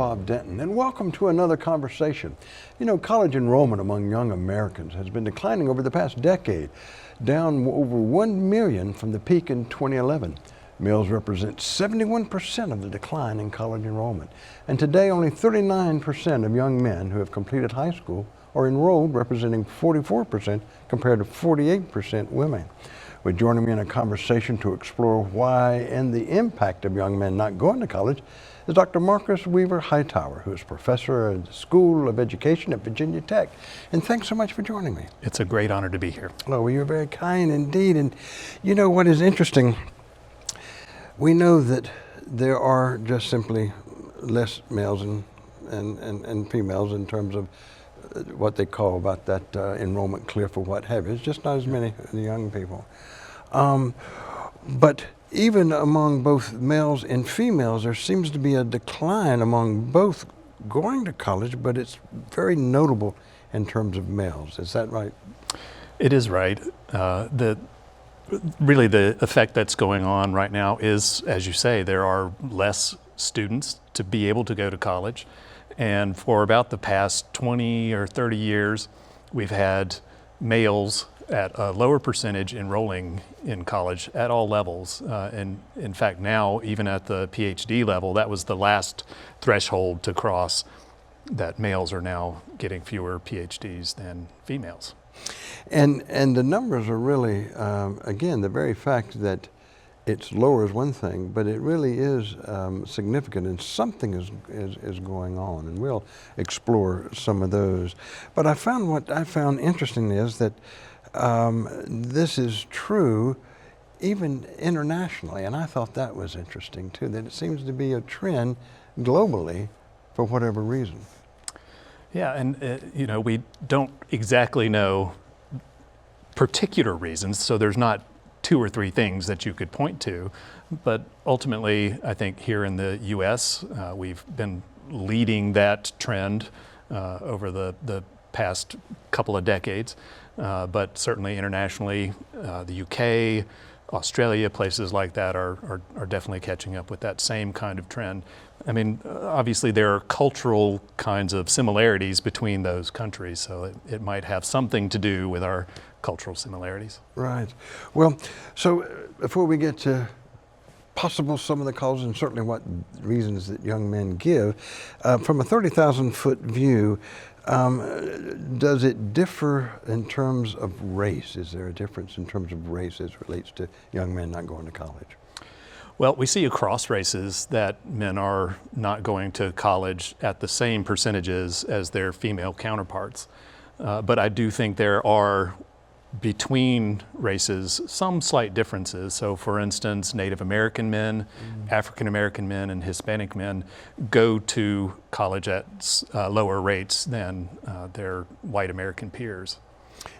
Bob Denton, and welcome to another conversation. You know, college enrollment among young Americans has been declining over the past decade, down over 1 million from the peak in 2011. Males represent 71% of the decline in college enrollment, and today only 39% of young men who have completed high school are enrolled, representing 44% compared to 48% women. Well, joining me in a conversation to explore why and the impact of young men not going to college is Dr. Marcus Weave-Hightower, who is professor at the School of Education at Virginia Tech. And thanks so much for joining me. It's a great honor to be here. Oh, well, you're very kind indeed. And you know what is interesting? We know that there are just simply less males and females in terms of what they call about that enrollment cliff or what have you. It's just not as many young people. But even among both males and females, there seems to be a decline among both going to college, but it's very notable in terms of males. Is that right? It is right. Really the effect that's going on right now is, as you say, there are less students to be able to go to college. And for about the past 20 or 30 years, we've had males at a lower percentage enrolling in college at all levels. And in fact, now, even at the PhD level, that was the last threshold to cross, that males are now getting fewer PhDs than females. And the numbers are really, again, the very fact that it's lower is one thing, but it really is significant, and something is going on, and we'll explore some of those. But what I found interesting is that this is true even internationally, and I thought that was interesting too, that it seems to be a trend globally for whatever reason. Yeah, and you know, we don't exactly know particular reasons, so there's not 2 or 3 things that you could point to, but ultimately I think here in the US we've been leading that trend over the past couple of decades, but certainly internationally the UK, Australia, places like that are definitely catching up with that same kind of trend. I mean, obviously there are cultural kinds of similarities between those countries, so it might have something to do with our cultural similarities. Right. Well, so before we get to some of the causes and certainly what reasons that young men give, from a 30,000-foot view, does it differ in terms of race? Is there a difference in terms of race as it relates to young men not going to college? Well, we see across races that men are not going to college at the same percentages as their female counterparts. But I do think there are, between races, some slight differences. So for instance, Native American men, African American men, and Hispanic men go to college at lower rates than their white American peers.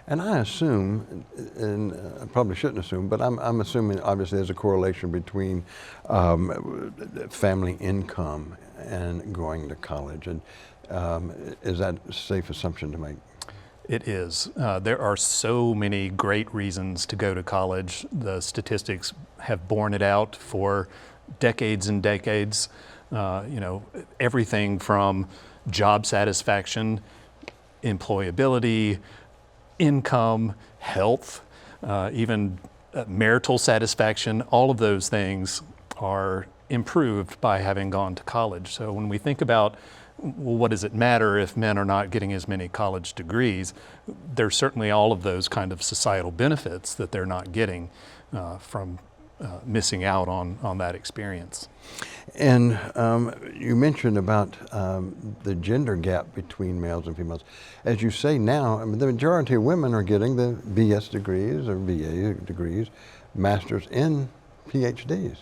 And I assume, and I probably shouldn't assume, but I'm assuming obviously there's a correlation between family income and going to college. And is that a safe assumption to make? It is. There are so many great reasons to go to college. The statistics have borne it out for decades and decades. You know, everything from job satisfaction, employability, income, health, even marital satisfaction, all of those things are improved by having gone to college. So when we think about, well, what does it matter if men are not getting as many college degrees? There's certainly all of those kind of societal benefits that they're not getting from missing out on that experience. And you mentioned about the gender gap between males and females. As you say now, I mean, the majority of women are getting the BS degrees or BA degrees, masters and PhDs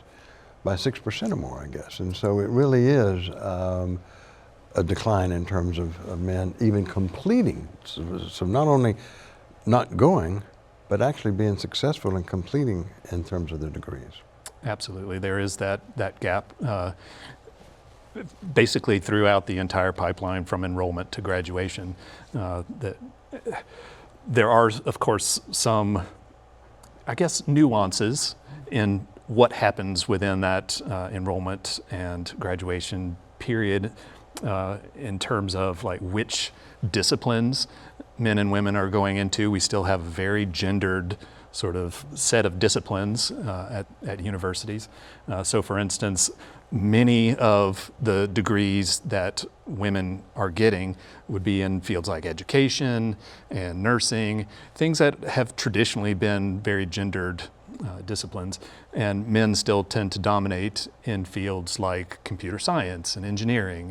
by 6% or more, I guess. And so it really is a decline in terms of men even completing. So not only not going, but actually being successful in completing in terms of their degrees. Absolutely, there is that gap basically throughout the entire pipeline from enrollment to graduation. There are, of course, some, I guess, nuances in what happens within that enrollment and graduation period. in terms of like which disciplines men and women are going into. We still have a very gendered sort of set of disciplines at universities. So for instance, many of the degrees that women are getting would be in fields like education and nursing, things that have traditionally been very gendered disciplines, and men still tend to dominate in fields like computer science and engineering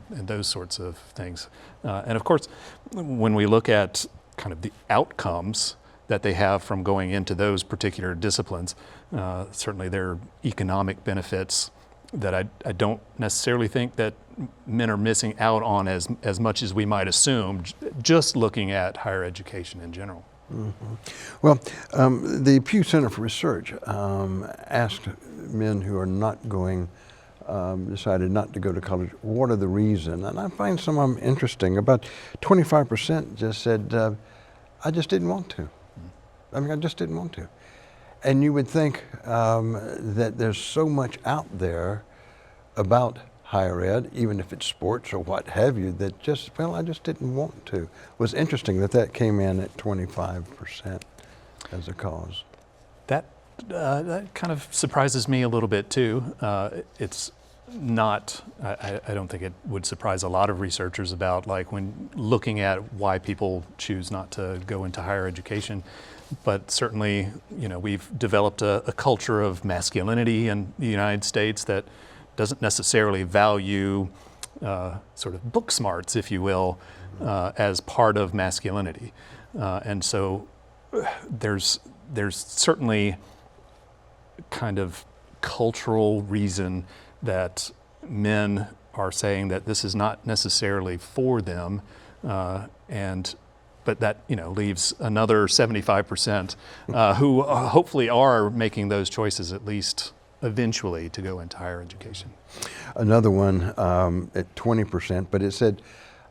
and those sorts of things. And of course, when we look at kind of the outcomes that they have from going into those particular disciplines, certainly there are economic benefits that I don't necessarily think that men are missing out on as much as we might assume, just looking at higher education in general. Mm-hmm. Well, the Pew Center for Research asked men who are not going, decided not to go to college, what are the reasons? And I find some of them interesting. About 25% just said, I just didn't want to. I mean, I just didn't want to. And you would think that there's so much out there about higher ed, even if it's sports or what have you, that just, well, I just didn't want to. It was interesting that came in at 25% as a cause. That kind of surprises me a little bit too. It's not, I don't think it would surprise a lot of researchers about like when looking at why people choose not to go into higher education. But certainly, you know, we've developed a culture of masculinity in the United States that doesn't necessarily value sort of book smarts, if you will, as part of masculinity. And so there's certainly kind of cultural reason that men are saying that this is not necessarily for them, but that, you know, leaves another 75% who hopefully are making those choices at least eventually to go into higher education. Another one at 20%, but it said,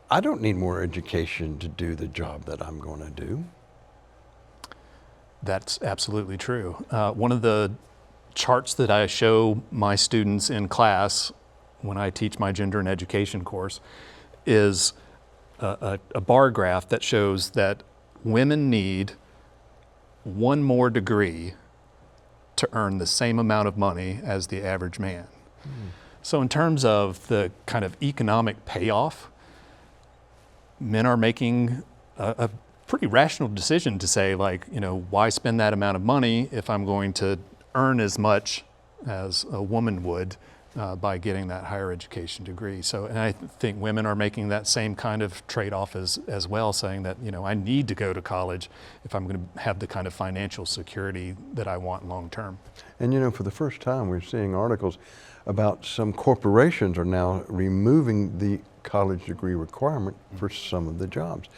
I don't need more education to do the job that I'm going to do. That's absolutely true. One of the charts that I show my students in class when I teach my gender and education course is a bar graph that shows that women need one more degree to earn the same amount of money as the average man. So in terms of the kind of economic payoff, men are making a pretty rational decision to say, like, you know, why spend that amount of money if I'm going to earn as much as a woman would by getting that higher education degree. So, and I think women are making that same kind of trade-off as well, saying that, you know, I need to go to college if I'm going to have the kind of financial security that I want long term. And you know, for the first time, we're seeing articles about some corporations are now removing the college degree requirement for some of the jobs.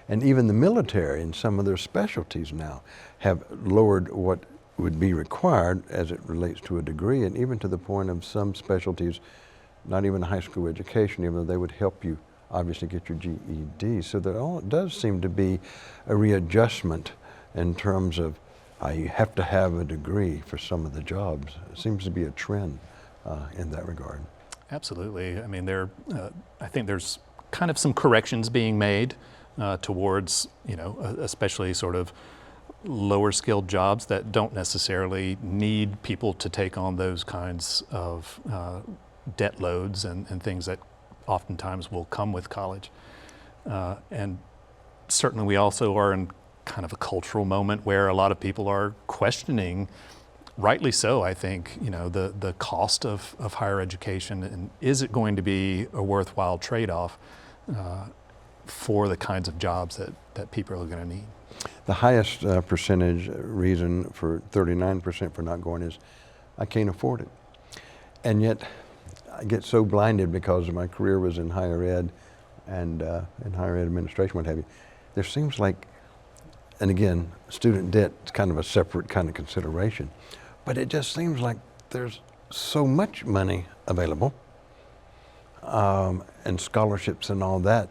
And even the military in some of their specialties now have lowered what would be required as it relates to a degree, and even to the point of some specialties, not even a high school education, even though they would help you obviously get your GED. So there does seem to be a readjustment in terms of you have to have a degree for some of the jobs. It seems to be a trend in that regard. Absolutely. I mean, I think there's kind of some corrections being made towards, you know, especially sort of lower skilled jobs that don't necessarily need people to take on those kinds of debt loads and things that oftentimes will come with college. And certainly we also are in kind of a cultural moment where a lot of people are questioning, rightly so, I think, you know, the cost of higher education, and is it going to be a worthwhile trade-off for the kinds of jobs that people are going to need. The highest percentage reason for 39% for not going is, I can't afford it. And yet, I get so blinded because my career was in higher ed and in higher ed administration, what have you. There seems like, and again, student debt is kind of a separate kind of consideration, but it just seems like there's so much money available and scholarships and all that.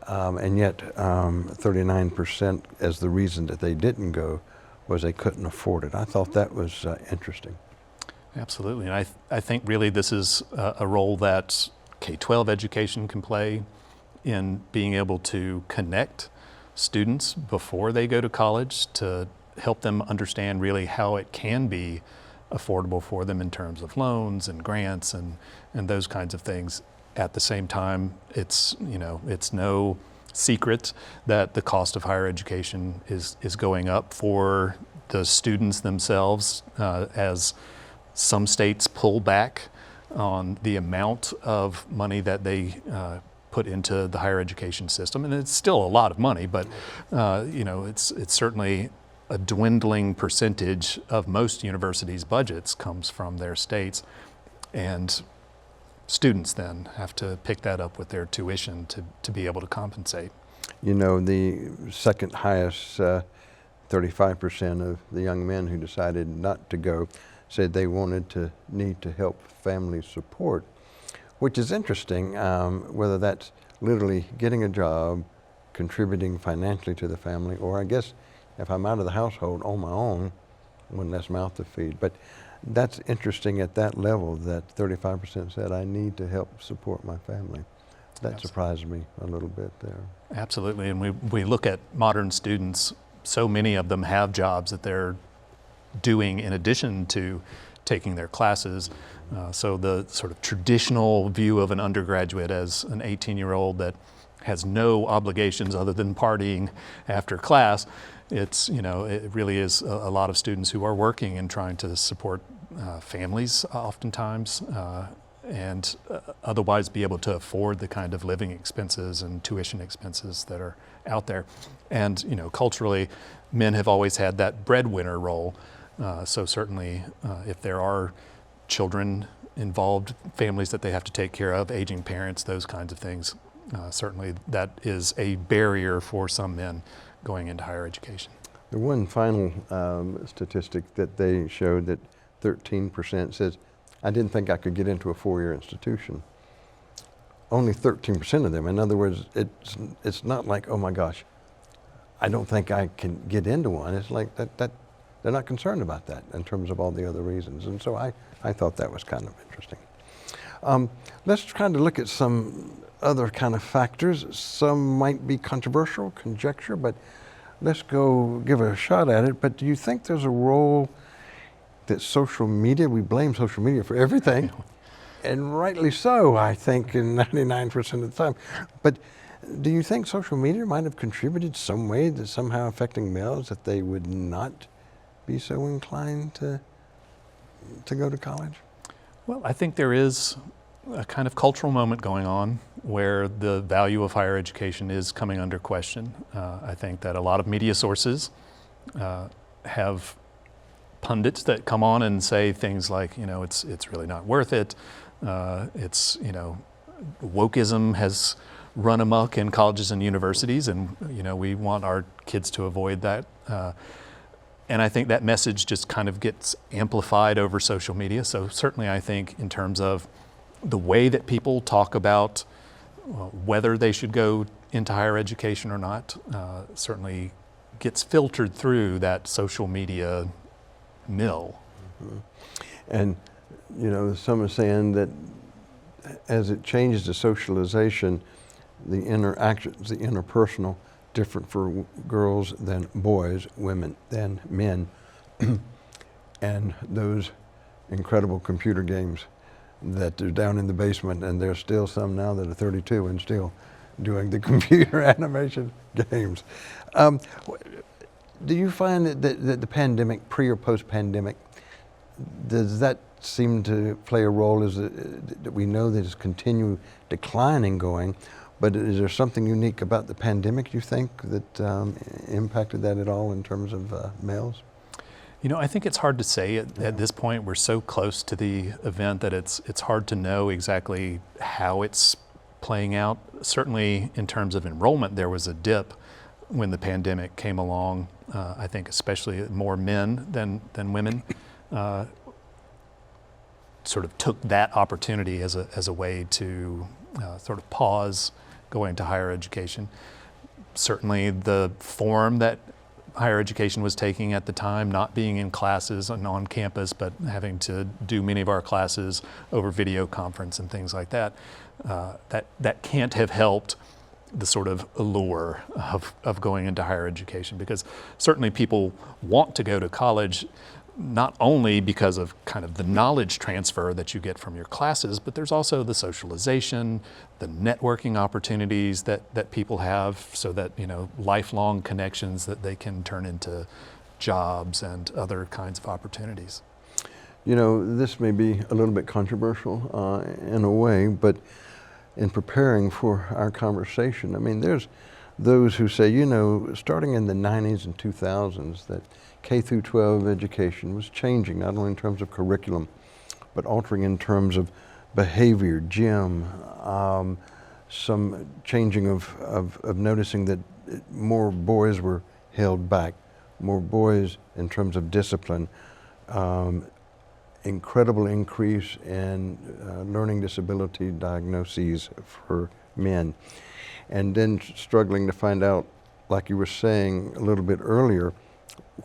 And yet 39% as the reason that they didn't go was they couldn't afford it. I thought that was interesting. Absolutely, and I think really this is a role that K-12 education can play in being able to connect students before they go to college to help them understand really how it can be affordable for them in terms of loans and grants and those kinds of things. At the same time, it's no secret that the cost of higher education is going up for the students themselves as some states pull back on the amount of money that they put into the higher education system, and it's still a lot of money, but it's certainly a dwindling percentage of most universities' budgets comes from their states, and students then have to pick that up with their tuition to be able to compensate. You know, the second highest, 35% of the young men who decided not to go said they need to help family support, which is interesting, whether that's literally getting a job, contributing financially to the family, or I guess if I'm out of the household on my own, one less mouth to feed. But that's interesting at that level that 35% said, I need to help support my family. That surprised me a little bit there. Absolutely, and we look at modern students, so many of them have jobs that they're doing in addition to taking their classes. So the sort of traditional view of an undergraduate as an 18-year-old that has no obligations other than partying after class, it really is a lot of students who are working and trying to support families oftentimes, and otherwise be able to afford the kind of living expenses and tuition expenses that are out there. And culturally, men have always had that breadwinner role. So certainly, if there are children involved, families that they have to take care of, aging parents, those kinds of things, certainly that is a barrier for some men going into higher education. The one final statistic that they showed that 13% says, I didn't think I could get into a four-year institution. Only 13% of them. In other words, it's not like, oh my gosh, I don't think I can get into one. It's like that they're not concerned about that in terms of all the other reasons. And so I thought that was kind of interesting. Let's try to look at some other kind of factors. Some might be controversial, conjecture, but let's go give a shot at it. But do you think there's a role that social media, we blame social media for everything, and rightly so, I think, in 99% of the time. But do you think social media might have contributed some way to somehow affecting males that they would not be so inclined to go to college? Well, I think there is a kind of cultural moment going on where the value of higher education is coming under question. I think that a lot of media sources have pundits that come on and say things like, it's really not worth it. Wokeism has run amok in colleges and universities, and we want our kids to avoid that. And I think that message just kind of gets amplified over social media. So certainly I think in terms of the way that people talk about whether they should go into higher education or not, certainly gets filtered through that social media mill. Mm-hmm. And some are saying that as it changes the socialization, the interactions, the interpersonal, different for girls than boys, women than men, and those incredible computer games that are down in the basement, and there's still some now that are 32 and still doing the computer animation games. Do you find that the pandemic, pre or post-pandemic, does that seem to play a role? Is it that we know that it's continued declining going, but is there something unique about the pandemic, you think, that impacted that at all in terms of males? I think it's hard to say at this point. We're so close to the event that it's hard to know exactly how it's playing out. Certainly in terms of enrollment, there was a dip when the pandemic came along. I think especially more men than women sort of took that opportunity as a way to sort of pause going to higher education. Certainly the form that higher education was taking at the time, not being in classes and on campus, but having to do many of our classes over video conference and things like that, that can't have helped the sort of allure of going into higher education, because certainly people want to go to college not only because of kind of the knowledge transfer that you get from your classes, but there's also the socialization, the networking opportunities that people have, so that, you know, lifelong connections that they can turn into jobs and other kinds of opportunities. You know, this may be a little bit controversial in a way, but in preparing for our conversation, I mean, there's those who say, you know, starting in the 90s and 2000s, that K through 12 education was changing, not only in terms of curriculum, but altering in terms of behavior, gym, some changing of noticing that more boys were held back, more boys in terms of discipline, incredible increase in learning disability diagnoses for men. And then struggling to find out, like you were saying a little bit earlier,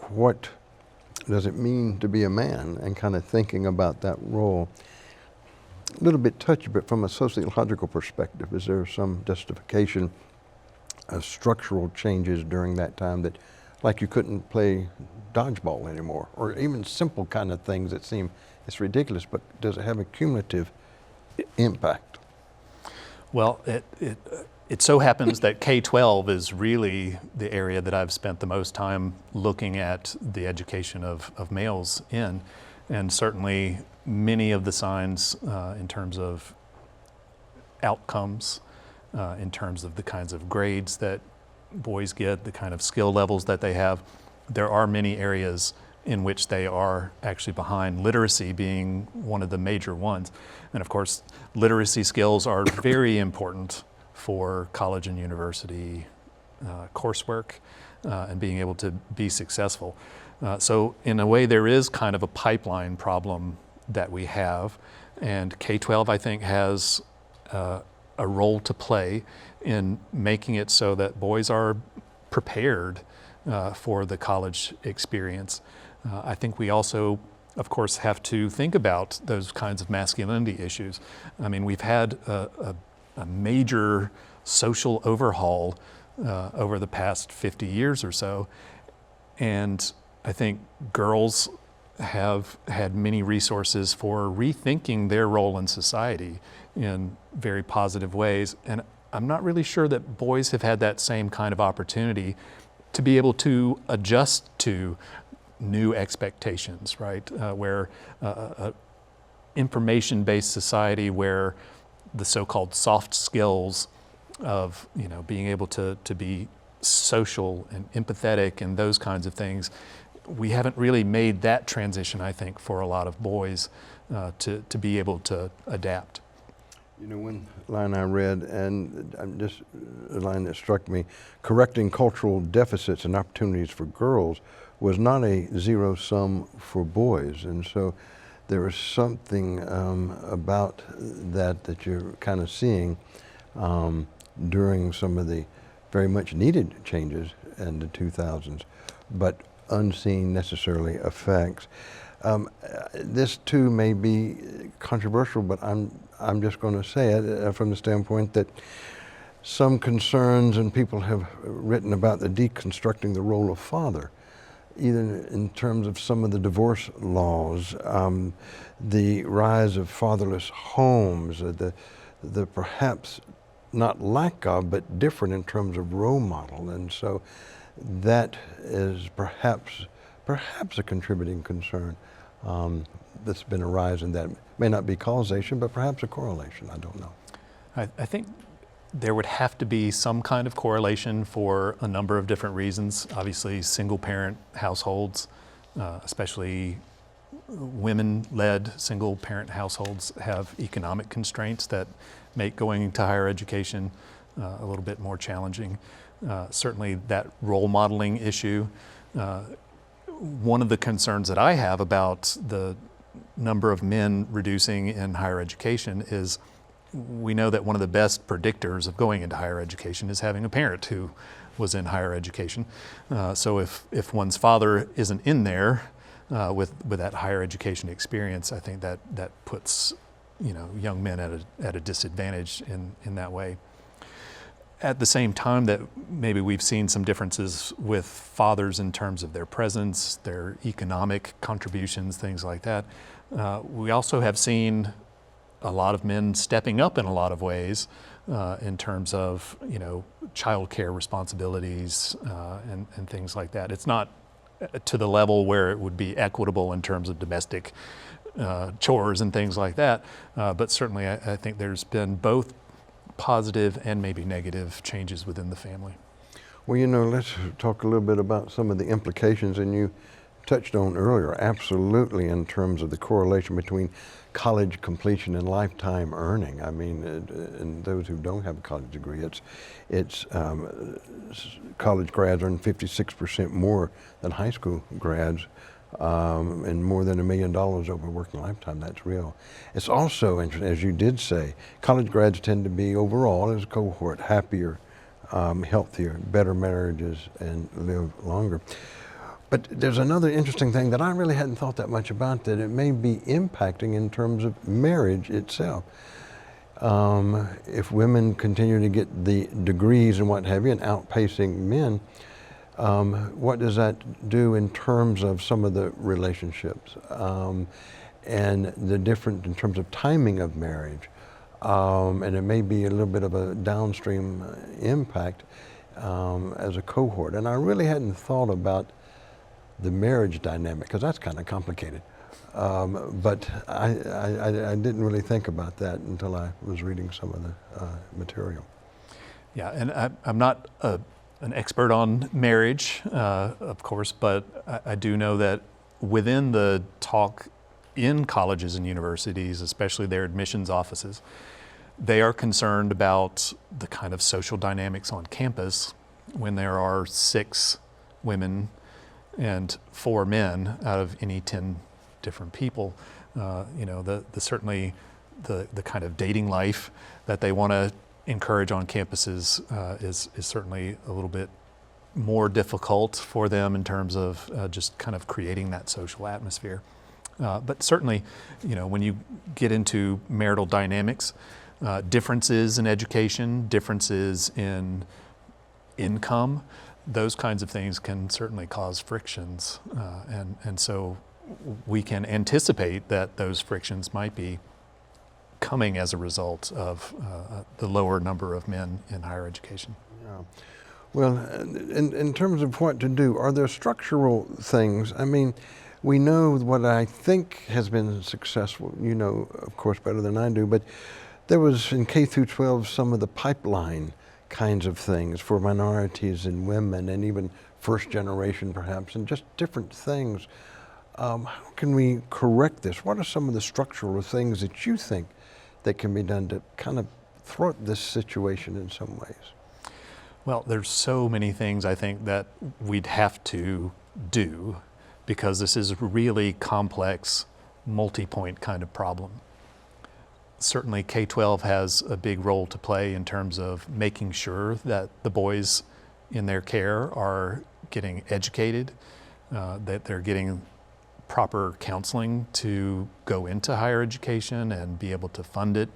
what does it mean to be a man, and kind of thinking about that role. A little bit touchy, but from a sociological perspective, is there some justification of structural changes during that time, that like you couldn't play dodgeball anymore, or even simple kind of things that seem, it's ridiculous, but does it have a cumulative impact? Well, it so happens that K-12 is really the area that I've spent the most time looking at the education of males in, and certainly many of the signs in terms of outcomes, in terms of the kinds of grades that boys get, the kind of skill levels that they have, there are many areas in which they are actually behind, literacy being one of the major ones. And of course, literacy skills are very important for college and university coursework and being able to be successful. So in a way, there is kind of a pipeline problem that we have, and K-12, I think, has a role to play in making it so that boys are prepared for the college experience. I think we also, of course, have to think about those kinds of masculinity issues. I mean, we've had a major social overhaul over the past 50 years or so, and I think girls have had many resources for rethinking their role in society in very positive ways, and I'm not really sure that boys have had that same kind of opportunity to be able to adjust to new expectations, right? Where information-based society, where the so-called soft skills of, you know, being able to be social and empathetic and those kinds of things, we haven't really made that transition, I think, for a lot of boys to be able to adapt. You know, one line I read, and just a line that struck me, correcting cultural deficits and opportunities for girls was not a zero sum for boys. And so there is something about that you're kind of seeing during some of the very much needed changes in the 2000s, but unseen necessarily effects. This too may be controversial, but I'm just going to say it from the standpoint that some concerns, and people have written about the deconstructing the role of father, either in terms of some of the divorce laws, the rise of fatherless homes, the perhaps not lack of, but different in terms of role model. And so that is perhaps a contributing concern that's been arising, that may not be causation, but perhaps a correlation. I don't know. I think there would have to be some kind of correlation for a number of different reasons. Obviously, single-parent households, especially women-led single-parent households, have economic constraints that make going to higher education a little bit more challenging. Certainly that role modeling issue. One of the concerns that I have about the number of men reducing in higher education is we know that one of the best predictors of going into higher education is having a parent who was in higher education. So if one's father isn't in there with that higher education experience, I think that puts young men at a disadvantage in that way. At the same time that maybe we've seen some differences with fathers in terms of their presence, their economic contributions, things like that, we also have seen a lot of men stepping up in a lot of ways in terms of child care responsibilities and things like that. It's not to the level where it would be equitable in terms of domestic chores and things like that, but certainly I think there's been both positive and maybe negative changes within the family. Well, let's talk a little bit about some of the implications, and you touched on earlier, absolutely, in terms of the correlation between college completion and lifetime earning. I mean, and those who don't have a college degree, it's college grads earn 56% more than high school grads, and more than $1 million over a working lifetime. That's real. It's also interesting, as you did say, college grads tend to be overall as a cohort happier, healthier, better marriages, and live longer. But there's another interesting thing that I really hadn't thought that much about, that it may be impacting in terms of marriage itself. If women continue to get the degrees and what have you, and outpacing men, what does that do in terms of some of the relationships and the difference in terms of timing of marriage? And it may be a little bit of a downstream impact as a cohort. And I really hadn't thought about the marriage dynamic, because that's kind of complicated. But I didn't really think about that until I was reading some of the material. Yeah, and I'm not an expert on marriage, of course, but I do know that within the talk in colleges and universities, especially their admissions offices, they are concerned about the kind of social dynamics on campus when there are 6 women and 4 men out of any 10 different people. Certainly the kind of dating life that they want to encourage on campuses is certainly a little bit more difficult for them in terms of just kind of creating that social atmosphere. But certainly, when you get into marital dynamics, differences in education, differences in income, those kinds of things can certainly cause frictions. And so we can anticipate that those frictions might be coming as a result of the lower number of men in higher education. Yeah. Well, in terms of what to do, are there structural things? I mean, we know what I think has been successful, of course, better than I do, but there was in K through 12 some of the pipeline kinds of things for minorities and women, and even first generation perhaps, and just different things. How can we correct this? What are some of the structural things that you think that can be done to kind of thwart this situation in some ways? Well, there's so many things I think that we'd have to do, because this is a really complex, multi-point kind of problem. Certainly K-12 has a big role to play in terms of making sure that the boys in their care are getting educated, that they're getting proper counseling to go into higher education and be able to fund it.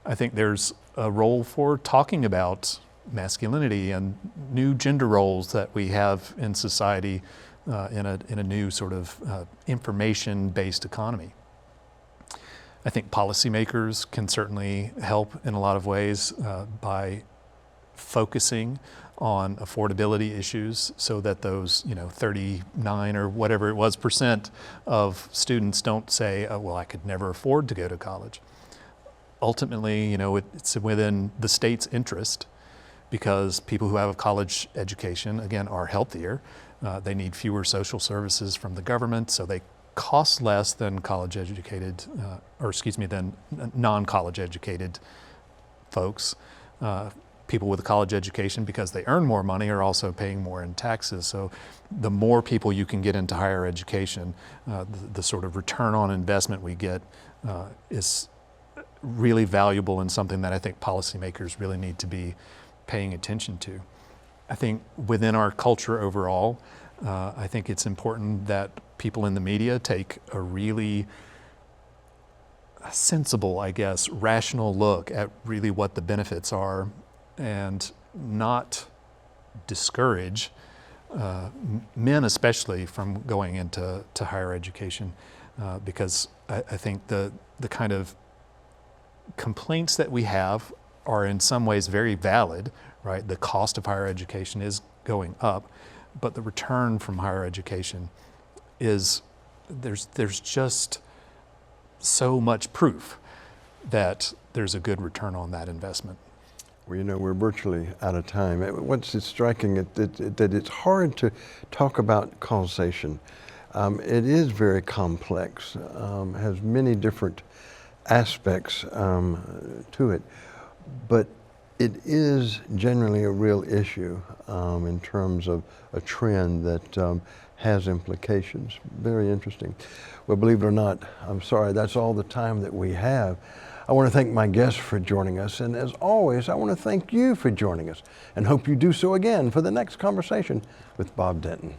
I think there's a role for talking about masculinity and new gender roles that we have in society in a new sort of information-based economy. I think policymakers can certainly help in a lot of ways by focusing on affordability issues, so that those 39 or whatever it was % of students don't say, oh, well, I could never afford to go to college. Ultimately, it's within the state's interest, because people who have a college education, again, are healthier. They need fewer social services from the government, so they cost less than than non-college educated folks. People with a college education, because they earn more money, are also paying more in taxes. So the more people you can get into higher education, the sort of return on investment we get is really valuable, and something that I think policymakers really need to be paying attention to. I think within our culture overall, I think it's important that people in the media take a really sensible, I guess, rational look at really what the benefits are and not discourage men especially from going into higher education, because I think the kind of complaints that we have are in some ways very valid, right? The cost of higher education is going up, but the return from higher education is, there's just so much proof that there's a good return on that investment. Well, you know, we're virtually out of time. What's striking that it's hard to talk about causation. It is very complex, has many different aspects to it, but it is generally a real issue in terms of a trend that has implications. Very interesting. Well, believe it or not, I'm sorry, that's all the time that we have. I want to thank my guests for joining us, and as always, I want to thank you for joining us, and hope you do so again for the next conversation with Bob Denton.